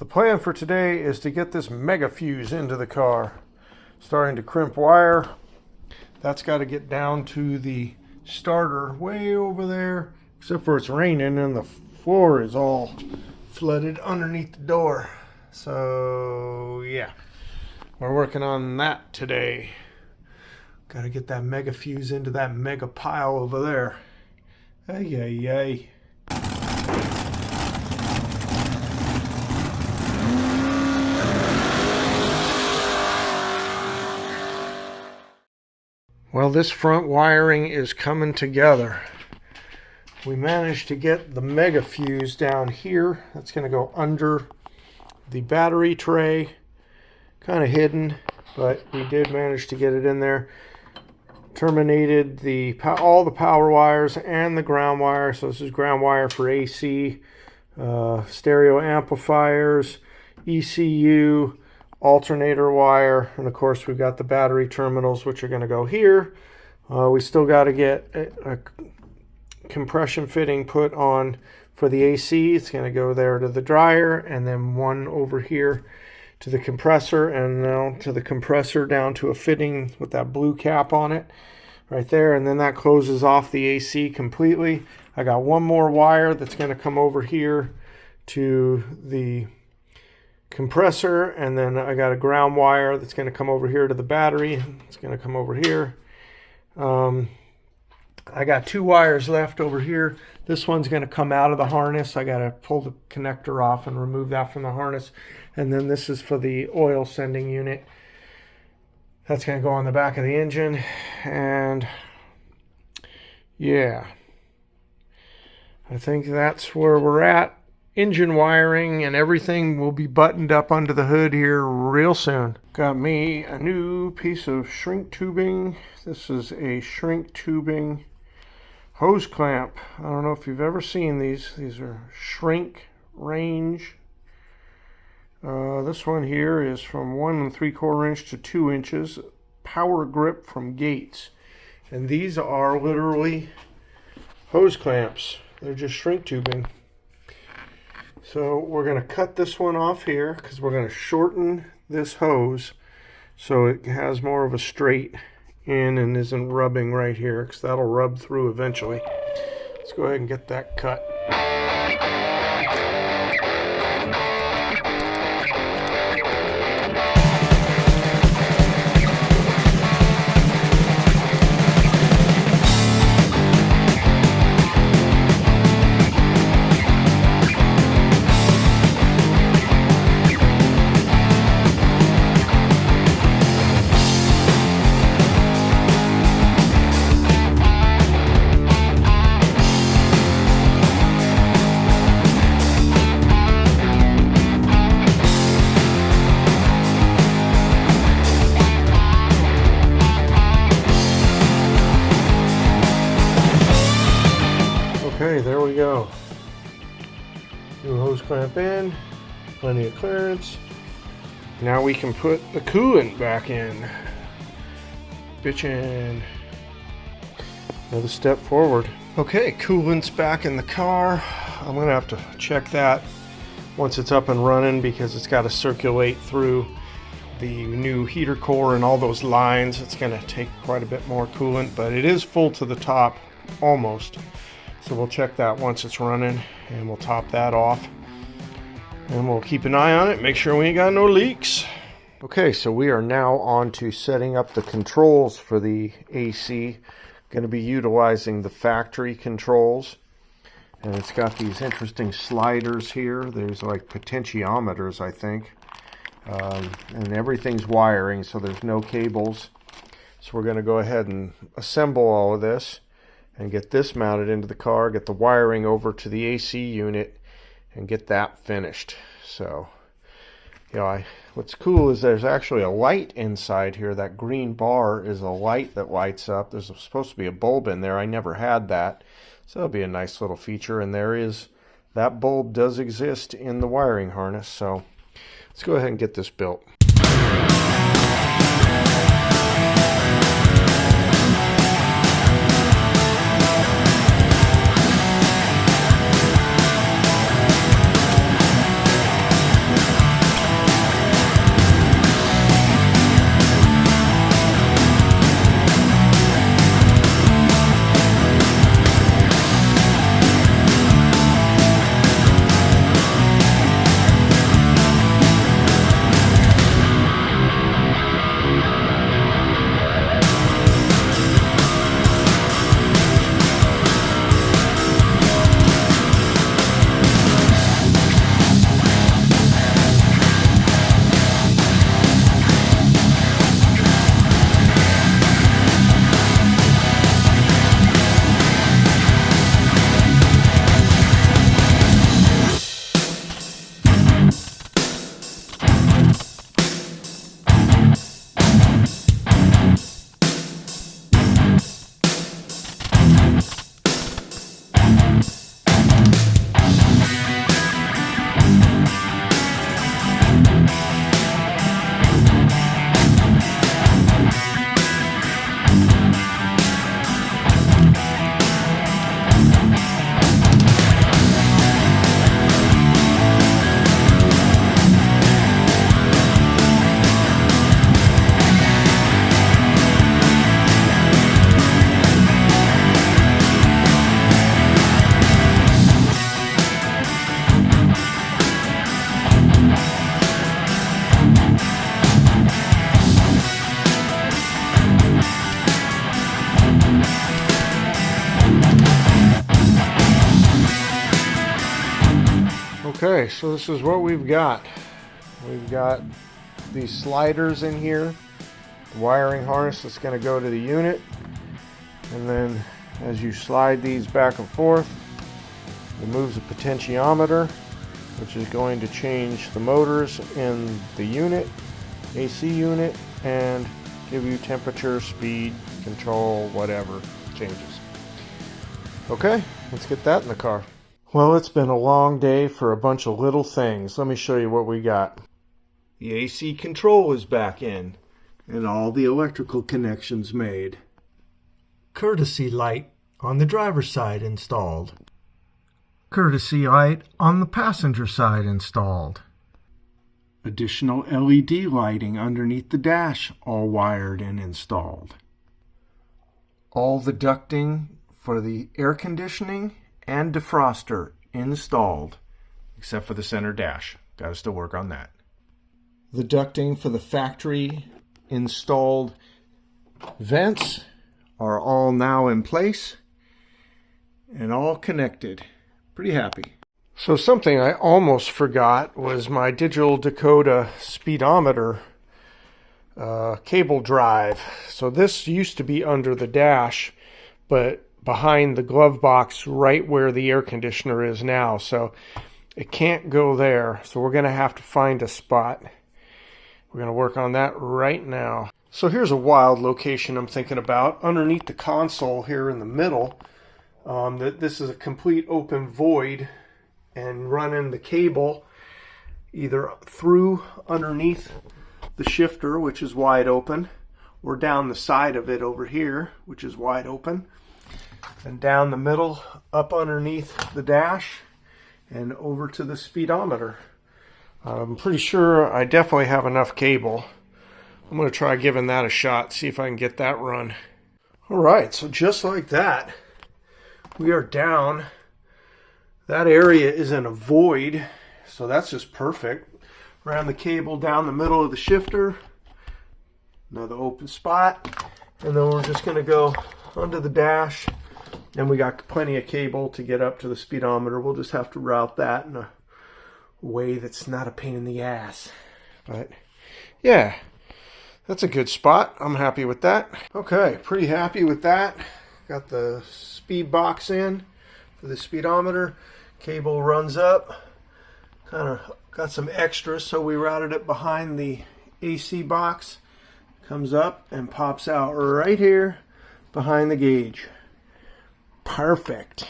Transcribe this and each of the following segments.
The plan for today is to get this mega fuse into the car. Starting to crimp wire. That's got to get down to the starter way over there, except for it's raining and the floor is all flooded underneath the door. So yeah, we're working on that today. Got to get that mega fuse into that mega pile over there. Ay, ay, ay. Well, this front wiring is coming together. We managed to get the mega fuse down here. That's going to go under the battery tray. Kind of hidden, but we did manage to get it in there. Terminated all the power wires and the ground wire. So this is ground wire for AC, stereo amplifiers, ECU, alternator wire, and of course we've got the battery terminals, which are going to go here. We still got to get a compression fitting put on for the AC. It's going to go there to the dryer, and then one over here to the compressor, and now to the compressor down to a fitting with that blue cap on it right there, and then that closes off the AC completely. I got one more wire that's going to come over here to the compressor, and then I got a ground wire that's going to come over here to the battery. It's going to come over here. I got two wires left over here. This one's going to come out of the harness. I got to pull the connector off and remove that from the harness. And then this is for the oil sending unit. That's going to go on the back of the engine. And yeah, I think that's where we're at. Engine wiring and everything will be buttoned up under the hood here real soon. Got me a new piece of shrink tubing. This is a shrink tubing hose clamp. I don't know if you've ever seen these. These are shrink range. This one here is from 1 3/4 inch to 2 inches. Power grip from Gates. And these are literally hose clamps. They're just shrink tubing. So we're going to cut this one off here because we're going to shorten this hose so it has more of a straight in and isn't rubbing right here, because that'll rub through eventually. Let's go ahead and get that cut. Okay, there we go. New hose clamp in, plenty of clearance. Now we can put the coolant back in. Bitchin'. Another step forward. Okay, coolant's back in the car. I'm gonna have to check that once it's up and running, because it's got to circulate through the new heater core and all those lines. It's gonna take quite a bit more coolant, but it is full to the top, almost. So we'll check that once it's running, and we'll top that off. And we'll keep an eye on it, make sure we ain't got no leaks. Okay, so we are now on to setting up the controls for the AC. Going to be utilizing the factory controls. And it's got these interesting sliders here. There's like potentiometers, I think. And everything's wiring, so there's no cables. So we're going to go ahead and assemble all of this and get this mounted into the car, get the wiring over to the AC unit, and get that finished. So, you know, what's cool is there's actually a light inside here. That green bar is a light that lights up. There's supposed to be a bulb in there. I never had that. So that'll be a nice little feature. And that bulb does exist in the wiring harness. So let's go ahead and get this built. so this is what we've got. We've got these sliders in here, the wiring harness that's going to go to the unit, and then as you slide these back and forth, it moves the potentiometer, which is going to change the motors in the unit, AC unit, and give you temperature, speed, control, whatever changes. Okay, let's get that in the car. Well, it's been a long day for a bunch of little things. Let me show you what we got. The AC control is back in, and all the electrical connections made. Courtesy light on the driver's side installed. Courtesy light on the passenger side installed. Additional LED lighting underneath the dash, all wired and installed. All the ducting for the air conditioning and defroster installed, except for the center dash. Got to still work on that. The ducting for the factory installed vents are all now in place and all connected. Pretty happy. So something I almost forgot was my Digital Dakota speedometer cable drive. So this used to be under the dash, but behind the glove box right where the air conditioner is now. So it can't go there. So we're going to have to find a spot. We're going to work on that right now. So here's a wild location I'm thinking about. Underneath the console here in the middle, this is a complete open void, and running the cable either through underneath the shifter, which is wide open, or down the side of it over here, which is wide open, and down the middle, up underneath the dash, and over to the speedometer. I'm pretty sure I definitely have enough cable. I'm going to try giving that a shot, see if I can get that run. Alright, so just like that, we are down. That area is in a void, so that's just perfect. Ran the cable down the middle of the shifter, another open spot, and then we're just going to go under the dash, and we got plenty of cable to get up to the speedometer. We'll just have to route that in a way that's not a pain in the ass. But yeah, that's a good spot. I'm happy with that. Okay, pretty happy with that. Got the speed box in for the speedometer. Cable runs up. Kind of got some extras, so we routed it behind the AC box. Comes up and pops out right here behind the gauge. Perfect.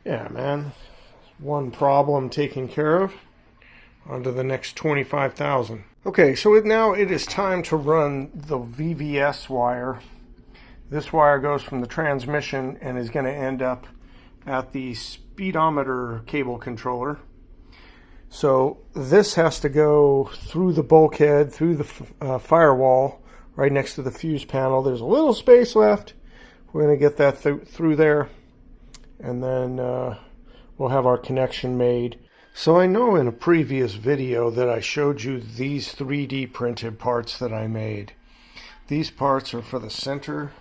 Yeah, man. One problem taken care of. On to the next 25,000. Okay, so now it is time to run the VVS wire. This wire goes from the transmission and is going to end up at the speedometer cable controller. So this has to go through the bulkhead, through the firewall, right next to the fuse panel. There's a little space left. We're going to get that through there, and then we'll have our connection made. So I know in a previous video that I showed you these 3D printed parts that I made. These parts are for the center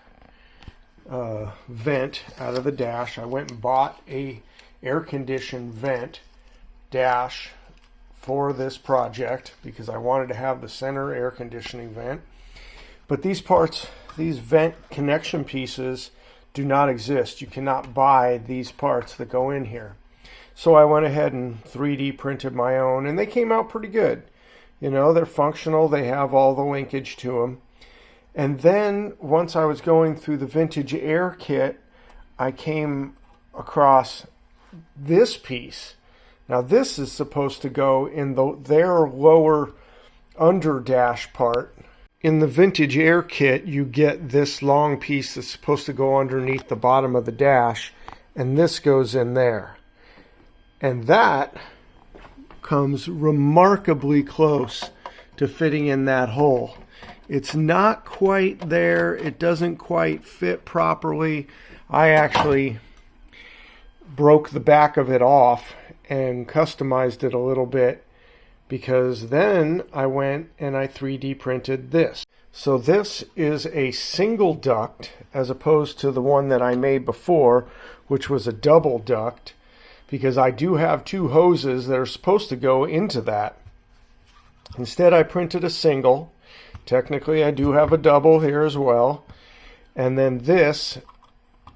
vent out of the dash. I went and bought a air-conditioned vent dash for this project because I wanted to have the center air conditioning vent. But these parts, these vent connection pieces, do not exist. You cannot buy these parts that go in here. So I went ahead and 3D printed my own, and they came out pretty good. You know, they're functional. They have all the linkage to them. And then once I was going through the Vintage Air kit, I came across this piece. Now this is supposed to go in their lower under dash part. In the Vintage Air kit, you get this long piece that's supposed to go underneath the bottom of the dash, and this goes in there. And that comes remarkably close to fitting in that hole. It's not quite there. It doesn't quite fit properly. I actually broke the back of it off and customized it a little bit, because then I went and I 3D printed this. So this is a single duct as opposed to the one that I made before, which was a double duct. because I do have two hoses that are supposed to go into that. Instead, I printed a single. Technically, I do have a double here as well. And then this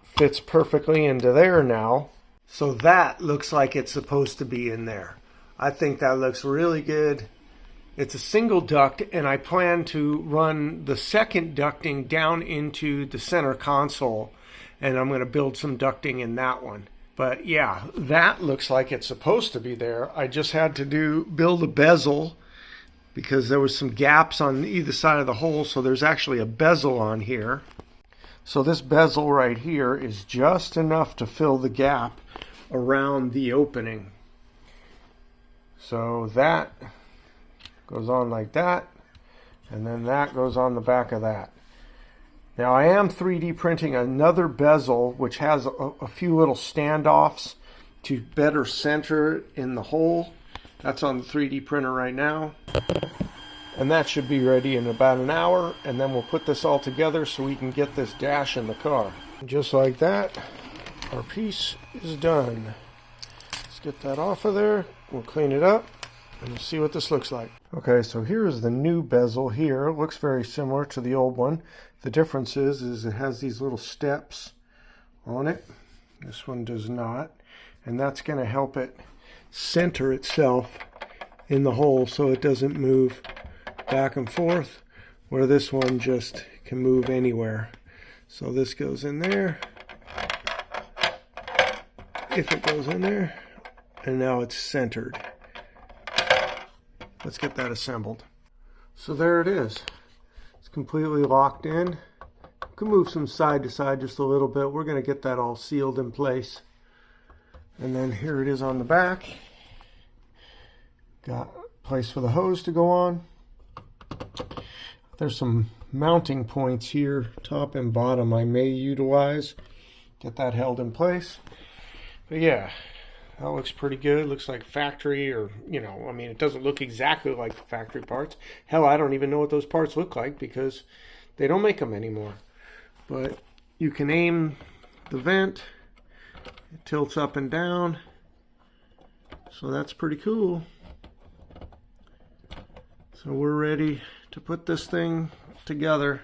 fits perfectly into there now. So that looks like it's supposed to be in there. I think that looks really good. It's a single duct, and I plan to run the second ducting down into the center console, and I'm going to build some ducting in that one. But yeah, that looks like it's supposed to be there. I just had to build a bezel because there was some gaps on either side of the hole, so there's actually a bezel on here. So this bezel right here is just enough to fill the gap around the opening. So that goes on like that, and then that goes on the back of that. Now I am 3D printing another bezel which has a few little standoffs to better center it in the hole. That's on the 3D printer right now. And that should be ready in about an hour, and then we'll put this all together so we can get this dash in the car. Just like that, our piece is done. Let's get that off of there. We'll clean it up and we'll see what this looks like. Okay, so here is the new bezel here. It looks very similar to the old one. The difference is it has these little steps on it. This one does not. And that's going to help it center itself in the hole so it doesn't move back and forth, where this one just can move anywhere. So this goes in there, if it goes in there, and now it's centered. Let's get that assembled. So there it is. It's completely locked in. You can move some side to side just a little bit. We're going to get that all sealed in place. And then here it is on the back. Got a place for the hose to go on. There's some mounting points here, top and bottom, I may utilize. Get that held in place. But yeah, that looks pretty good. Looks like factory, or, you know, I mean, it doesn't look exactly like the factory parts. Hell, I don't even know what those parts look like because they don't make them anymore. But you can aim the vent. It tilts up and down. So that's pretty cool. So we're ready to put this thing together,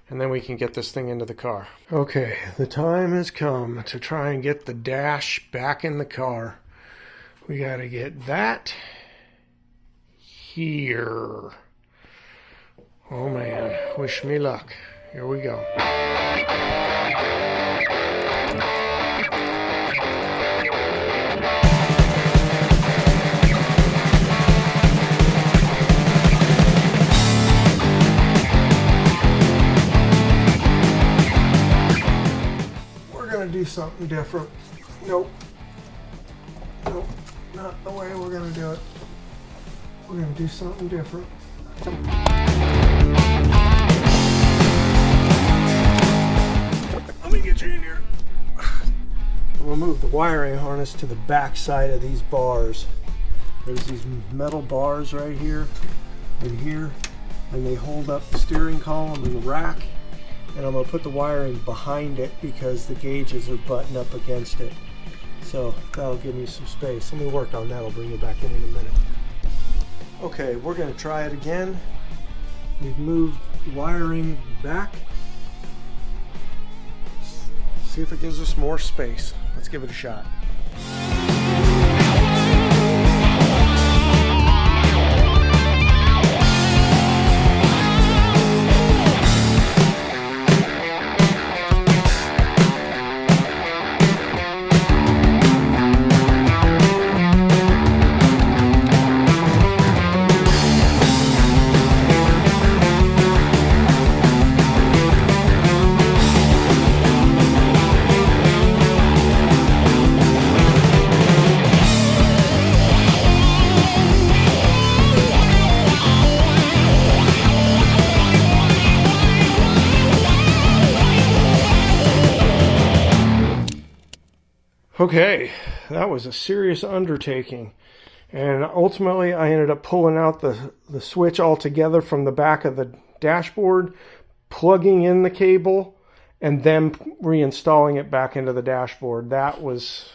and then we can get this thing into the car. Okay, the time has come to try and get the dash back in the car. We got to get that here. Oh man, wish me luck. Here we go. Do something different. Nope, not the way we're gonna do it. We're gonna do something different. Let me get you in here. We'll move the wiring harness to the back side of these bars. There's these metal bars right here and here, and they hold up the steering column and the rack. And I'm going to put the wiring behind it because the gauges are buttoned up against it. So that'll give me some space. Let me work on that. I'll bring you back in a minute. Okay, we're going to try it again. We've moved wiring back. See if it gives us more space. Let's give it a shot. Okay, that was a serious undertaking, and ultimately I ended up pulling out the switch altogether from the back of the dashboard, plugging in the cable, and then reinstalling it back into the dashboard. That was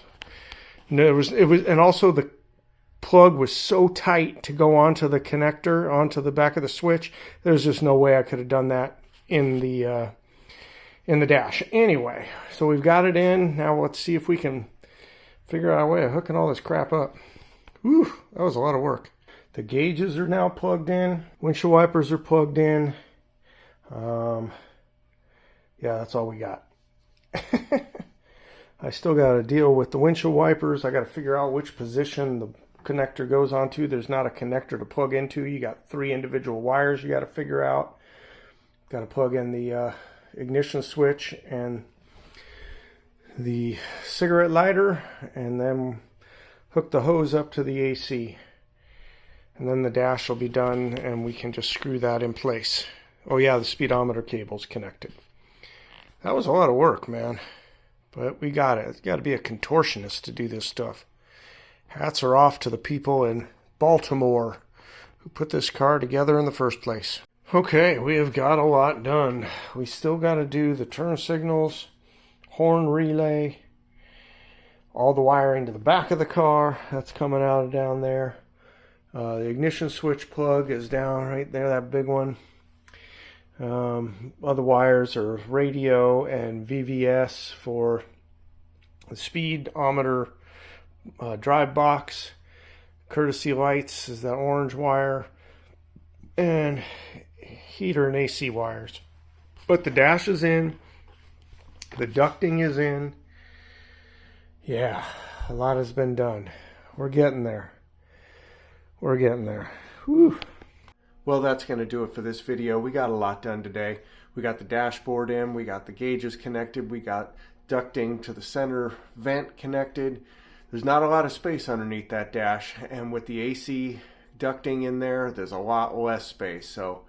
No, and also the plug was so tight to go onto the connector, onto the back of the switch. There's just no way I could have done that in the dash. Anyway, so we've got it in. Now let's see if we can figure out a way of hooking all this crap up. Whew, that was a lot of work. The gauges are now plugged in. Windshield wipers are plugged in. Yeah, that's all we got. I still got to deal with the windshield wipers. I got to figure out which position the connector goes onto. There's not a connector to plug into. You got 3 individual wires you got to figure out. Got to plug in the ignition switch and the cigarette lighter, and then hook the hose up to the AC. And then the dash will be done, and we can just screw that in place. Oh yeah, the speedometer cable's connected. That was a lot of work, man. But we got it. It's got to be a contortionist to do this stuff. Hats are off to the people in Baltimore who put this car together in the first place. Okay, we have got a lot done. We still got to do the turn signals, horn relay, all the wiring to the back of the car. That's coming out of down there. The ignition switch plug is down right there, that big one. Other wires are radio and VVS for the speedometer drive box. Courtesy lights is that orange wire, and heater and AC wires. But the dash is in, the ducting is in. Yeah, a lot has been done. We're getting there. We're getting there. Whew. Well, that's going to do it for this video. We got a lot done today. We got the dashboard in, we got the gauges connected, we got ducting to the center vent connected. There's not a lot of space underneath that dash, and with the AC ducting in there, there's a lot less space. So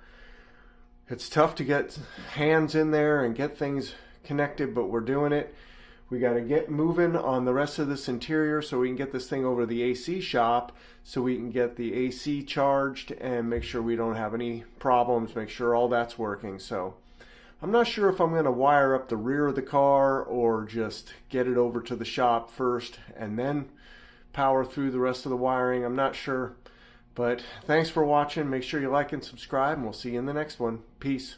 it's tough to get hands in there and get things connected, but we're doing it. We got to get moving on the rest of this interior so we can get this thing over to the AC shop, so we can get the AC charged and make sure we don't have any problems, make sure all that's working. So I'm not sure if I'm going to wire up the rear of the car or just get it over to the shop first and then power through the rest of the wiring. I'm not sure. But thanks for watching. Make sure you like and subscribe, and we'll see you in the next one. Peace.